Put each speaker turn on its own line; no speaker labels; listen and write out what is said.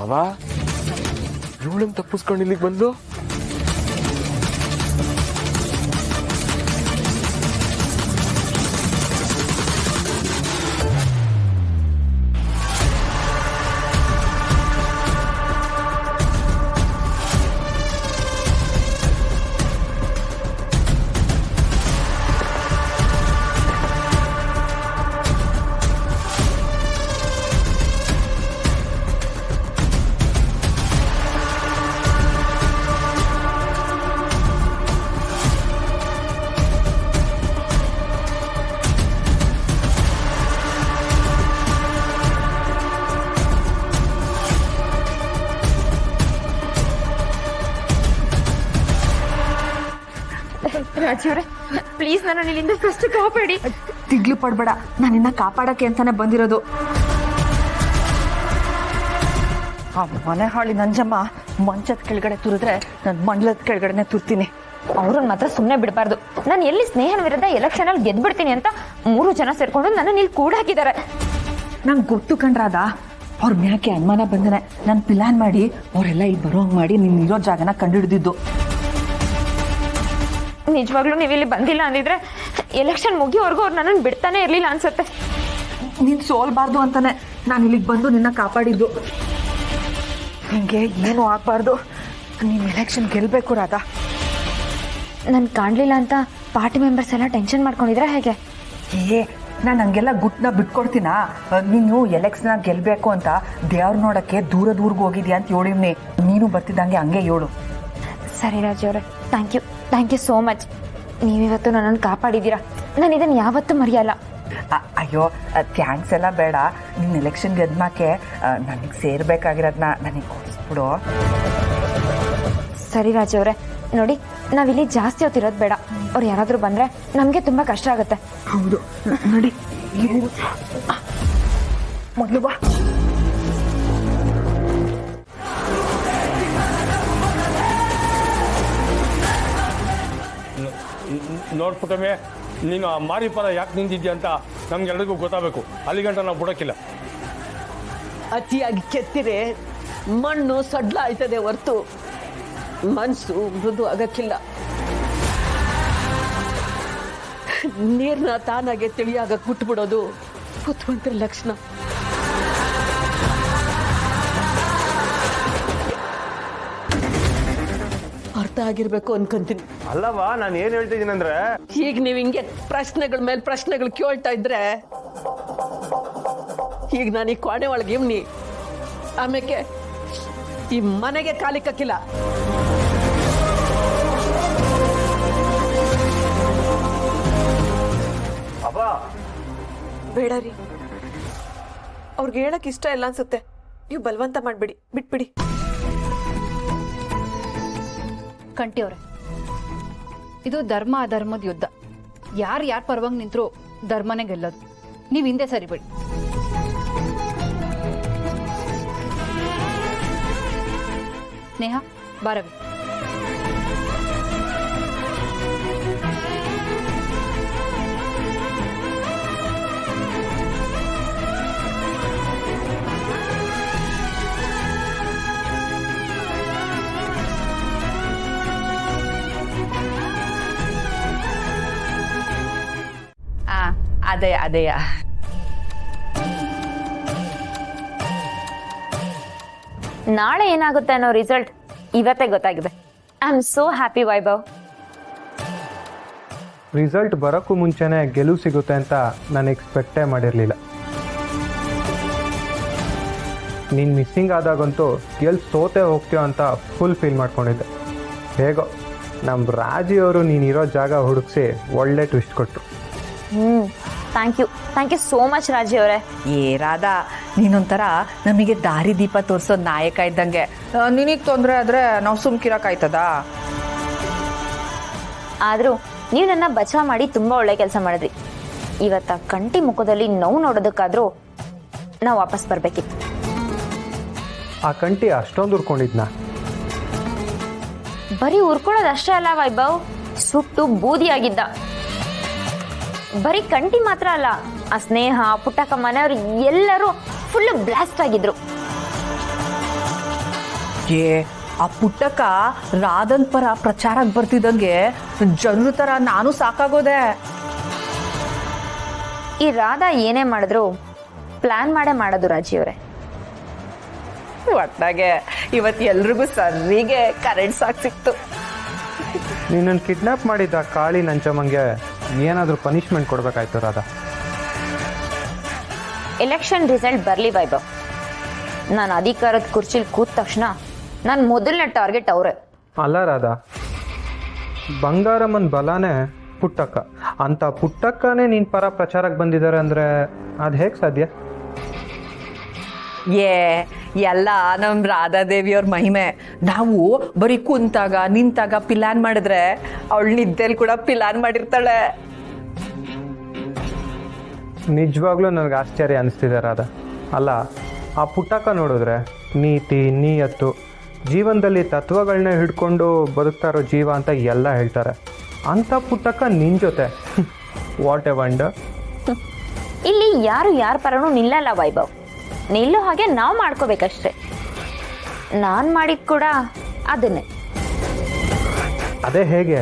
ಮಾವ ಇವಳನ್ ತಪ್ಪಿಸ್ಕೊಂಡು ಇಲ್ಲಿಗೆ ಬಂದು
ರಾಜಿಯವರೇ ಪ್ಲೀಸ್ ನನ್ನ ಇಲ್ಲಿಂದ ಫಸ್ಟ್ ಕಾಪಾಡಿ.
ತಿಗ್ಲು ಪಡ್ಬೇಡ, ನಾನಿನ್ನ ಕಾಪಾಡಕ್ಕೆ ಅಂತಾನೆ ಬಂದಿರೋದು. ಆ ಮನೆ ಹಾಳಿ ನಂಜಮ್ಮ ಮಂಚದ ಕೆಳಗಡೆ ತುರಿದ್ರೆ ನನ್ನ ಮಂಡಲದ ಕೆಳಗಡೆನೆ ತುರ್ತೀನಿ.
ಅವ್ರನ್ನ ಮಾತ್ರ ಸುಮ್ಮನೆ ಬಿಡಬಾರ್ದು. ನಾನು ಎಲ್ಲಿ ಸ್ನೇಹನ ವಿರುದ್ಧ ಎಲೆಕ್ಷನ್ ಅಲ್ಲಿ ಗೆದ್ಬಿಡ್ತೀನಿ ಅಂತ 3 ಜನ ಸೇರ್ಕೊಂಡು ನನ್ನ ಇಲ್ಲಿ ಕೂಡ ಹಾಕಿದ್ದಾರೆ.
ನಂಗೆ ಗೊತ್ತು ಕಣ್ರಾದ, ಅವ್ರ ಮ್ಯಾಕೆ ಅನುಮಾನ ಬಂದನೆ. ನಾನು ಪ್ಲಾನ್ ಮಾಡಿ ಅವರೆಲ್ಲ ಇಲ್ಲಿ ಬರೋಂಗ್ ಮಾಡಿ ನೀನ್ ಇರೋ ಜಾಗನ ಕಂಡುಹಿಡಿದಿದ್ದು.
ನಿಜವಾಗ್ಲೂ ನೀವು ಇಲ್ಲಿ ಬಂದಿಲ್ಲ ಅಂದಿದ್ರೆ ಎಲೆಕ್ಷನ್ ಮುಗಿಯೋವರೆಗೂ ಅವ್ರು ನನ್ನನ್ನು ಬಿಡ್ತಾನೆ ಇರ್ಲಿಲ್ಲ ಅನ್ಸುತ್ತೆ.
ನೀನ್ ಸೋಲ್ಬಾರ್ದು ಅಂತಾನೆ ನಾನು ಇಲ್ಲಿಗೆ ಬಂದು ನಿನ್ನ ಕಾಪಾಡಿದ್ದು. ನಿಂಗೆ ಏನು ಆಗ್ಬಾರ್ದು, ನೀನ್ ಎಲೆಕ್ಷನ್ ಗೆಲ್ಬೇಕು ರಾಧಾ.
ನನ್ ಕಾಣ್ಲಿಲ್ಲ ಅಂತ ಪಾರ್ಟಿ ಮೆಂಬರ್ಸ್ ಎಲ್ಲ ಟೆನ್ಷನ್ ಮಾಡ್ಕೊಂಡಿದ್ರ ಹೇಗೆ?
ನಾನು ಹಂಗೆಲ್ಲ ಗುಟ್ನ ಬಿಟ್ಕೊಡ್ತೀನ? ನೀನು ಎಲೆಕ್ಷನ್ ಗೆಲ್ಬೇಕು ಅಂತ ದೇವ್ರ ನೋಡಕ್ಕೆ ದೂರದೂರ್ಗೆ ಹೋಗಿದ್ಯಾ ಅಂತ ಹೇಳಿವ್ನಿ. ನೀನು ಬರ್ತಿದ್ದಂಗೆ ಹಂಗೆ ಹೇಳು.
ಸರಿ ರಾಜಿ ಅವರೇ, ಥ್ಯಾಂಕ್ ಯು ಸೋ ಮಚ್. ನೀವಿವತ್ತು ನನ್ನನ್ನು ಕಾಪಾಡಿದ್ದೀರಾ. ನಾನು ಇದನ್ನು ಯಾವತ್ತೂ ಮರೆಯಲ್ಲ.
ಅಯ್ಯೋ ಥ್ಯಾಂಕ್ಸ್ ಎಲ್ಲ ಬೇಡ. ನಿನ್ನ ಎಲೆಕ್ಷನ್ ಗೆದ್ಮಾಕೆ ನನಗೆ ಸೇರ್ಬೇಕಾಗಿರೋದನ್ನ ನನಗೆ ಕೊಡಿಸ್ಬಿಡು.
ಸರಿ ರಾಜಿ ಅವರೇ, ನೋಡಿ ನಾವಿಲ್ಲಿ ಜಾಸ್ತಿ ಹೊತ್ತಿರೋದು ಬೇಡ. ಅವ್ರು ಯಾರಾದರೂ ಬಂದರೆ ನಮಗೆ ತುಂಬ ಕಷ್ಟ ಆಗುತ್ತೆ.
ಹೌದು ನೋಡಿ, ಮೊದಲು ಬಾ.
ನೋಡ್ಬಿಟ್ಟಮೆ, ನೀನು ಆ ಮಾರಿ ಪರ ಯಾಕೆ ನಿಂತಿದ್ಯಾ ಅಂತ ನಮ್ಗೆಲ್ರಿಗೂ ಗೊತ್ತಾಗಬೇಕು. ಅಲ್ಲಿಗಂಟ ನಾವು ಬಿಡೋಕ್ಕಿಲ್ಲ.
ಅತಿಯಾಗಿ ಕೆತ್ತಿರೆ ಮಣ್ಣು ಸಡ್ಲ ಆಯ್ತದೆ ಹೊರ್ತು ಮನಸ್ಸು ಮೃದು ಆಗಕ್ಕಿಲ್ಲ. ನೀರ್ನ ತಾನಾಗೆ ತಿಳಿಯಾಗಕ್ಕೆ ಬಿಟ್ಬಿಡೋದು ಬುದ್ಧಿವಂತರ ಲಕ್ಷಣ. ಅರ್ಥ ಆಗಿರ್ಬೇಕು ಅನ್ಕೊಂತೀನಿ.
ಅಲ್ಲವಾ, ನಾನು ಏನ್ ಹೇಳ್ತಿದ್ದೀನಿ ಅಂದ್ರೆ,
ಈಗ ನೀವ್ ಹಿಂಗೆ ಪ್ರಶ್ನೆಗಳ ಮೇಲೆ ಪ್ರಶ್ನೆಗಳು ಕೇಳ್ತಾ ಇದ್ರೆ ಈಗ ನಾನು ಈ ಕೋಣೆ ಒಳಗೆ ಇವ್ನಿ, ಆಮೇಲೆ ಈ ಮನೆಗೆ ಕಾಲಿಕ್ಕಿಲ್ಲ.
ಬೇಡ ರೀ, ಅವ್ರಿಗೆ ಹೇಳಕ್ ಇಷ್ಟ ಇಲ್ಲ ಅನ್ಸುತ್ತೆ. ನೀವು ಬಲವಂತ ಮಾಡ್ಬಿಡಿ, ಬಿಟ್ಬಿಡಿ.
ಕಂಠಿಯವ್ರೆ, ಇದು ಧರ್ಮ ಅಧರ್ಮದ ಯುದ್ಧ. ಯಾರು ಪರವಾಗಿ ನಿಂತರೂ ಧರ್ಮನೇ ಗೆಲ್ಲೋದು. ನೀವು ಹಿಂದೆ ಸರಿಬೇಡಿ. ಸ್ನೇಹ ಬಾರವಿ.
ಅದೇ
ನಾಳೆ ಏನಾಗುತ್ತೆ ಅನ್ನೋ ರಿಸಲ್ಟ್ ಇವತ್ತೇ ಗೊತ್ತಾಗಿದೆ. I am so happy Vaibhav.
Result ಬರೋಕ್ಕೂ ಮುಂಚೆನೇ ಗೆಲುವು ಸಿಗುತ್ತೆ ಅಂತ ನಾನು ಎಕ್ಸ್ಪೆಕ್ಟೇ ಮಾಡಿರಲಿಲ್ಲ. ನೀನು ಮಿಸ್ಸಿಂಗ್ ಆದಾಗಂತೂ ಎಲ್ಲಿ ಸೋತೆ ಹೋಗ್ತೀಯೋ ಅಂತ ಫುಲ್ ಫೀಲ್ ಮಾಡ್ಕೊಂಡಿದ್ದೆ. ಹೇಗೋ ನಮ್ಮ ರಾಜಿಯವರು ನೀನಿರೋ ಜಾಗ ಹುಡುಕಿಸಿ ಒಳ್ಳೆ ಟ್ವಿಸ್ಟ್ ಕೊಟ್ಟರು.
ಥ್ಯಾಂಕ್ ಯು ಸೋ ಮಚ್ ರಾಜಿ ಅವರೇ.
ರಾಧಾ, ನೀನೊಂಥರ ನಮಗೆ ದಾರಿ ದೀಪ ತೋರಿಸೋ ನಾಯಕ ಇದ್ದಂಗೆ. ನಿನಗೆ ತೊಂದರೆ ಆದ್ರೆ ನಾವು ಸುಮ್ಕಿರಕ್ಕಾಯ್ತದ?
ಆದ್ರೂ ನೀವು ನನ್ನ ಬಚಾವ್ ಮಾಡಿ ತುಂಬಾ ಒಳ್ಳೆ ಕೆಲಸ ಮಾಡಿದ್ರಿ. ಇವತ್ತ ಕಂಠಿ ಮುಖದಲ್ಲಿ ನೋವು ನೋಡೋದಕ್ಕಾದ್ರೂ ನಾವು ವಾಪಸ್ ಬರ್ಬೇಕಿತ್ತು.
ಆ ಕಂಠಿ ಅಷ್ಟೊಂದು ಉರ್ಕೊಂಡಿದ್ನಾ?
ಬರೀ ಉರ್ಕೊಳ್ಳೋದಷ್ಟೇ ಅಲ್ಲ ವೈಭವ್, ಸುಟ್ಟು ಬೂದಿಯಾಗಿದ್ದ. ಬರೀ ಕಂಠಿ ಮಾತ್ರ ಅಲ್ಲ, ಆ ಸ್ನೇಹ, ಪುಟ್ಟಕ್ಕ ಮನೆಯವರು ಎಲ್ಲರೂ ಫುಲ್ ಬ್ಲಾಸ್ಟ್ ಆಗಿದ್ರು.
ಏ ಆ ಪುಟ್ಟಕ್ಕ ರಾಧನ್ ಪರ ಪ್ರಚಾರಕ್ಕೆ ಬರ್ತಿದ್ದಂಗೆ ಜನರ ತರ ನಾನು ಸಾಕಾಗೋದೆ.
ಈ ರಾಧಾ ಏನೇ ಮಾಡಿದ್ರು ಪ್ಲಾನ್ ಮಾಡೇ ಮಾಡೋದು ರಾಜಿಯವರೇ.
ಒಟ್ಟಾಗೆ ಇವತ್ತು ಎಲ್ರಿಗೂ ಸರಿಗೆ ಕರೆಂಟ್ ಸಾಕ್ ಸಿಕ್ತು.
ನಿನ್ನನ್ನು ಕಿಡ್ನಾಪ್ ಮಾಡಿದ್ದ ಕಾಳಿ ನಂಚಮ್ಮಂಗೆ ಏನಾದರೂ ಪನಿಷ್ಮೆಂಟ್ ಕೊಡ್ಬೇಕಾಯ್ತು ರಾಧಾ.
ಎಲೆಕ್ಷನ್ ರಿಸಲ್ಟ್ ಬರಲಿ ವೈಭವ್, ನಾನು ಅಧಿಕಾರದ ಕುರ್ಚಿಲಿ ಕೂತ ತಕ್ಷಣ ನಾನು ಮೊದಲನೇ ಟಾರ್ಗೆಟ್ ಅವರೇ.
ಅಲ್ಲ ರಾಧಾ, ಬಂಗಾರಮ್ಮನ ಬಲಾನೇ ಪುಟ್ಟಕ್ಕ. ಅಂತ ಪುಟ್ಟಕ್ಕನೇ ನಿನ್ನ ಪರ ಪ್ರಚಾರಕ್ಕೆ ಬಂದಿದ್ದಾರೆ ಅಂದರೆ ಅದು ಹೇಗೆ ಸಾಧ್ಯ?
ಎಲ್ಲ ನಮ್ ರಾಧಾದೇವಿಯವ್ರ ಮಹಿಮೆ. ನಾವು ಬರೀ ಕುಂತಾಗ ನಿಂತಾಗ ಪಿಲಾನ್ ಮಾಡಿದ್ರೆ ಅವಳು ನಿದ್ದೆಲ್ ಕೂಡ ಪಿಲಾನ್ ಮಾಡಿರ್ತಾಳೆ.
ನಿಜವಾಗ್ಲೂ ನನಗೆ ಆಶ್ಚರ್ಯ ಅನಿಸ್ತಿದೆ ರಾಧಾ. ಅಲ್ಲ, ಆ ಪುಟ್ಟಕ್ಕ ನೋಡಿದ್ರೆ ನೀತಿ ನೀಯತ್ತು ಜೀವನದಲ್ಲಿ ತತ್ವಗಳನ್ನ ಹಿಡ್ಕೊಂಡು ಬದುಕ್ತಾ ಇರೋ ಜೀವ ಅಂತ ಎಲ್ಲ ಹೇಳ್ತಾರೆ. ಅಂಥ ಪುಟ್ಟಕ್ಕ ನಿನ್ನ ಜೊತೆ ವಾಟ್ ಎ ವಂಡರ್.
ಇಲ್ಲಿ ಯಾರು ಯಾರ ಪರನೂ ನಿಲ್ಲಲ್ಲ ವೈಭವ್, ನಿಲ್ಲೋ ಹಾಗೆ ನಾವು ಮಾಡ್ಕೋಬೇಕಷ್ಟೆ. ನಾನು ಮಾಡಿದ್ ಕೂಡ ಅದನ್ನೇ.
ಅದೇ ಹೇಗೆ?